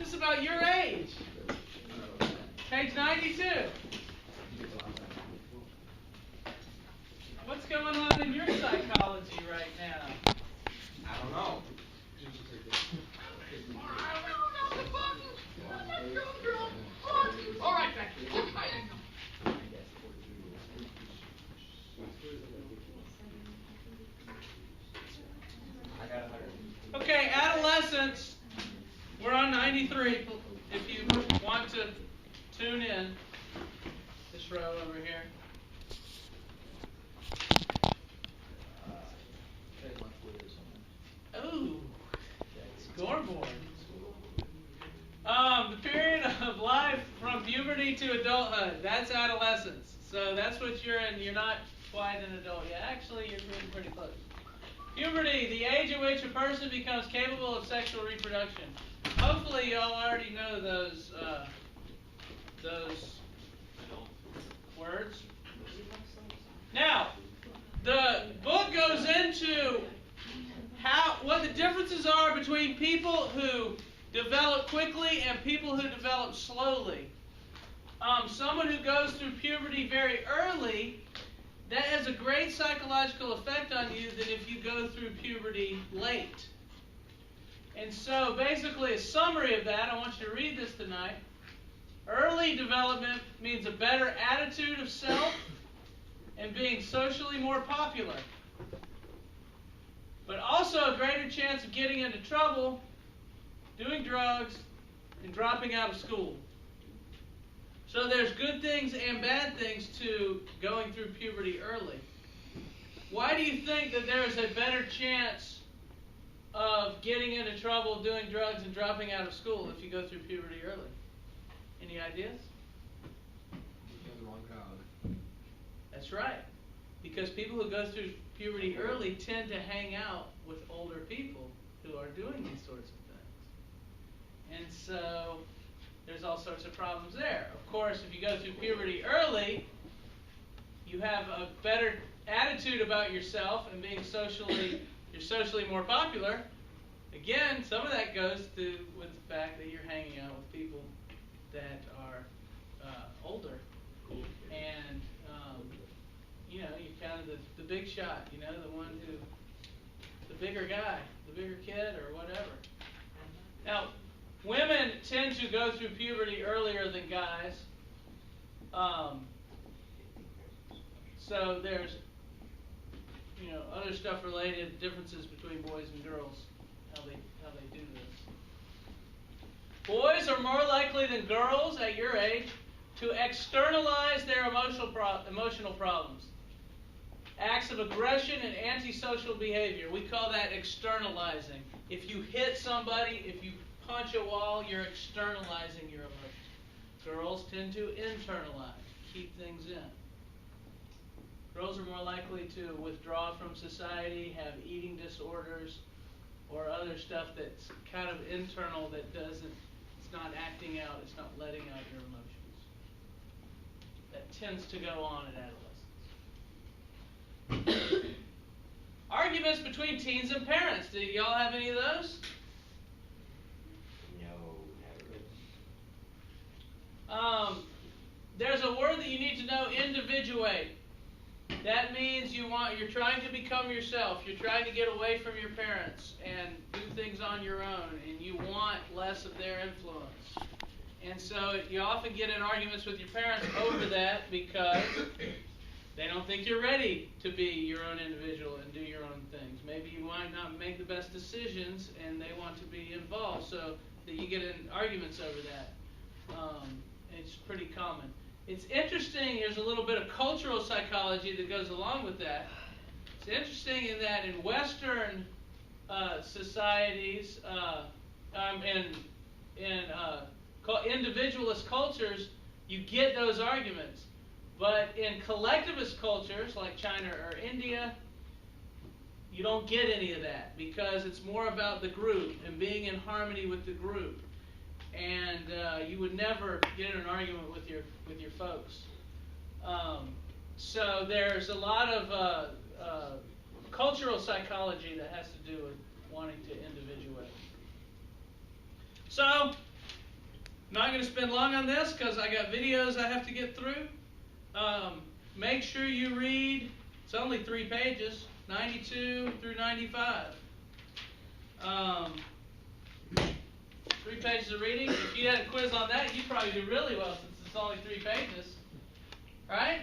This is about your age. Page 92. What's going on in your psychology right now? I don't know. All right, back to you. Okay, adolescence. We're on 93. If you want to tune in, this row over here. Oh, scoreboard. The period of life from puberty to adulthood. That's adolescence. So that's what you're in. You're not quite an adult yet. Actually, you're getting pretty close. Puberty, the age at which a person becomes capable of sexual reproduction. Hopefully, y'all already know those words. Now, the book goes into what the differences are between people who develop quickly and people who develop slowly. Someone who goes through puberty very early, that has a great psychological effect on you than if you go through puberty late. And so basically a summary of that, I want you to read this tonight. Early development means a better attitude of self and being socially more popular. But also a greater chance of getting into trouble, doing drugs, and dropping out of school. So there's good things and bad things to going through puberty early. Why do you think that there's a better chance of getting into trouble, doing drugs, and dropping out of school if you go through puberty early? Any ideas? You have the wrong crowd. That's right. Because people who go through puberty early tend to hang out with older people who are doing these sorts of things. And so there's all sorts of problems there. Of course, if you go through puberty early, you have a better attitude about yourself and you're socially more popular. Again, some of that goes with the fact that you're hanging out with people that are older. And, you're kind of the big shot, the bigger guy, the bigger kid or whatever. Now, women tend to go through puberty earlier than guys. So there's, other stuff related, differences between boys and girls, how they do this. Boys are more likely than girls at your age to externalize their emotional problems. Acts of aggression and antisocial behavior. We call that externalizing. If you hit somebody, if you punch a wall, you're externalizing your emotions. Girls tend to internalize, keep things in. Girls are more likely to withdraw from society, have eating disorders, or other stuff that's kind of internal that it's not acting out, it's not letting out your emotions. That tends to go on at adolescence. Arguments between teens and parents. Do y'all have any of those? There's a word that you need to know, individuate. That means you're trying to become yourself. You're trying to get away from your parents and do things on your own, and you want less of their influence. And so you often get in arguments with your parents over that because they don't think you're ready to be your own individual and do your own things. Maybe you might not make the best decisions, and they want to be involved, so that you get in arguments over that. It's pretty common. It's interesting, there's a little bit of cultural psychology that goes along with that. It's interesting in that in Western societies, in individualist cultures, you get those arguments. But in collectivist cultures like China or India, you don't get any of that because it's more about the group and being in harmony with the group. And you would never get in an argument with your folks. So there's a lot of cultural psychology that has to do with wanting to individuate. So not going to spend long on this because I got videos I have to get through. Make sure you read, it's only 3 pages, 92 through 95. 3 pages of reading. If you had a quiz on that, you'd probably do really well since it's only 3 pages. Right?